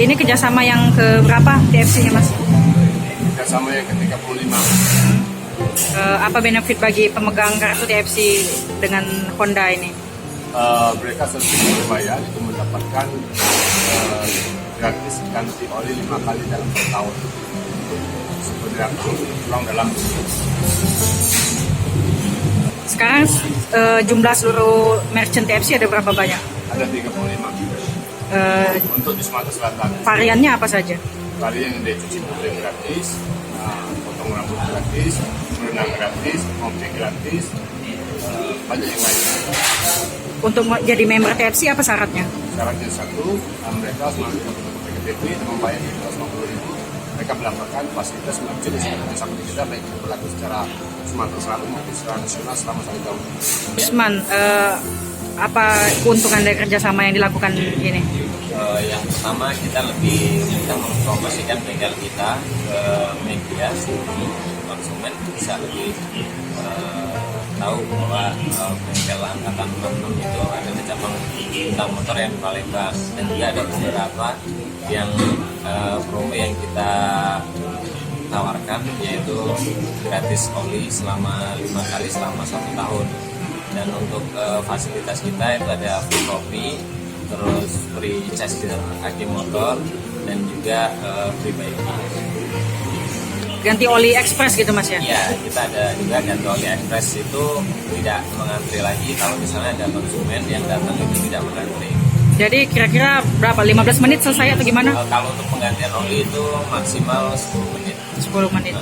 Ini kerjasama yang ke berapa TFC-nya Mas? Kerjasama yang ke-35. Apa benefit bagi pemegang kartu TFC dengan Honda ini? Mereka setiap berbayar itu mendapatkan gratis ganti oli 5 kali dalam setahun. Seperti yang pulang dalam. Sekarang jumlah seluruh merchant TFC ada berapa banyak? Ada 35. Untuk di Sumatera Selatan. Variannya apa saja? Varian yang dicuci putih gratis, potong rambut gratis, berenang gratis, ngopi gratis, banyak yang lain. Untuk jadi member TFC apa syaratnya? Syaratnya satu, mereka semakin untuk PKTP dan membayar di 250.000. Mereka mendapatkan fasilitas merchant yang sama kita, baik berlaku secara Sumatera Selatan maupun secara nasional selama 1 tahun. Usman, apa keuntungan dari kerjasama yang dilakukan ini? Yang pertama kita mempromosikan bengkel kita ke media sehingga konsumen bisa lebih tahu bahwa bengkel angkatan 66 itu ada di cabang tentang motor yang di Palembang, dan juga ada beberapa yang promo yang kita tawarkan, yaitu gratis oli selama 5 kali selama 1 tahun. Dan untuk fasilitas kita itu ada free kopi, terus free charger kaki motor, dan juga free bike. Ganti oli ekspres gitu Mas ya? Ya, kita ada juga ganti oli ekspres, itu tidak mengantri lagi kalau misalnya ada konsumen yang datang itu tidak mengantri. Jadi kira-kira berapa? 15 menit selesai atau gimana? Kalau untuk penggantian oli itu maksimal 10 menit. 10 menit.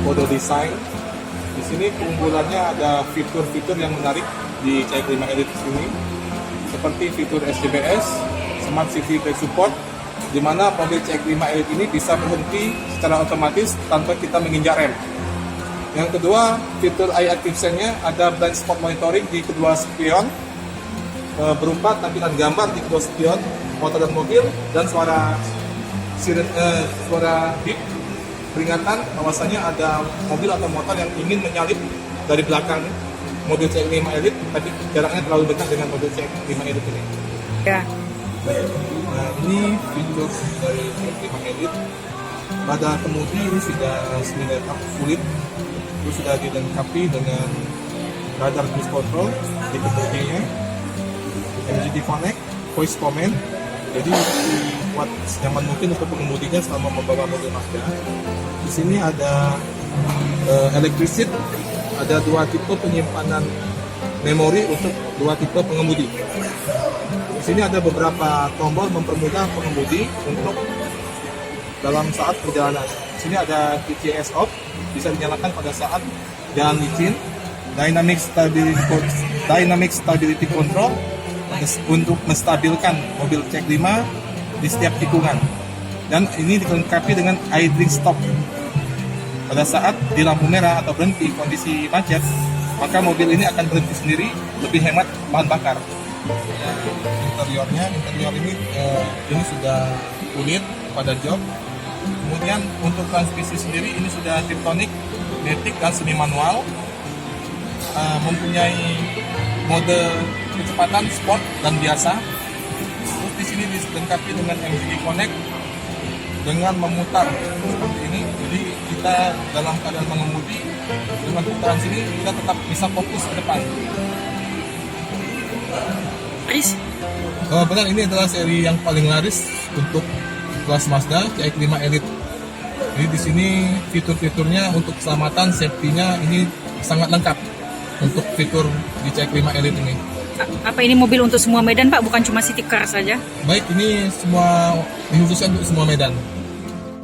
Kode desain. Di sini keunggulannya ada fitur-fitur yang menarik di CX-5 Elite ini, seperti fitur SCBS, Smart City Brake Support, di mana mobil CX-5 Elite ini bisa berhenti secara otomatis tanpa kita menginjak rem. Yang kedua, fitur Eye Active Sense-nya ada blind spot monitoring di kedua spion, berupa tampilan gambar di kedua spion, motor dan mobil, dan suara beep peringatan bahwasanya ada mobil atau motor yang ingin menyalip dari belakang mobil CX-5 Elite, tapi jaraknya terlalu dekat dengan mobil CX-5 Elite ini. Ya. Nah, ini fitur dari CX-5 Elite. Pada kemudi ini sudah semi-up kulit, itu sudah dilengkapi dengan radar cruise control di kemudinya, MGT Connect, voice command. Jadi buat senyaman mungkin untuk pengemudinya selama membawa mobil Mazda. Di sini ada electric seat, ada 2 tipe penyimpanan memori untuk 2 tipe pengemudi. Di sini ada beberapa tombol mempermudah pengemudi untuk dalam saat perjalanan. Di sini ada TCS off, bisa dinyalakan pada saat jalan licin. Dynamic Stability Control untuk menstabilkan mobil CX-5 di setiap tikungan, dan ini dilengkapi dengan idling stop. Pada saat di lampu merah atau berhenti kondisi macet, maka mobil ini akan berhenti sendiri, lebih hemat bahan bakar. Interior ini sudah kulit pada jok. Kemudian untuk transmisi sendiri ini sudah Tiptronic, matic dan semi manual, mempunyai mode kecepatan sport dan biasa. Terus di sini dilengkapi dengan MGT Connect dengan memutar seperti ini. Jadi kita dalam keadaan mengemudi dengan putaran sini kita tetap bisa fokus ke depan. Chris? Benar, ini adalah seri yang paling laris untuk kelas Mazda CX-5 Elite. Jadi di sini fitur-fiturnya untuk keselamatan, safety-nya ini sangat lengkap untuk fitur di CX-5 Elite ini. Apa ini mobil untuk semua medan Pak, bukan cuma city car saja? Baik, ini semua dikhususkan untuk semua medan.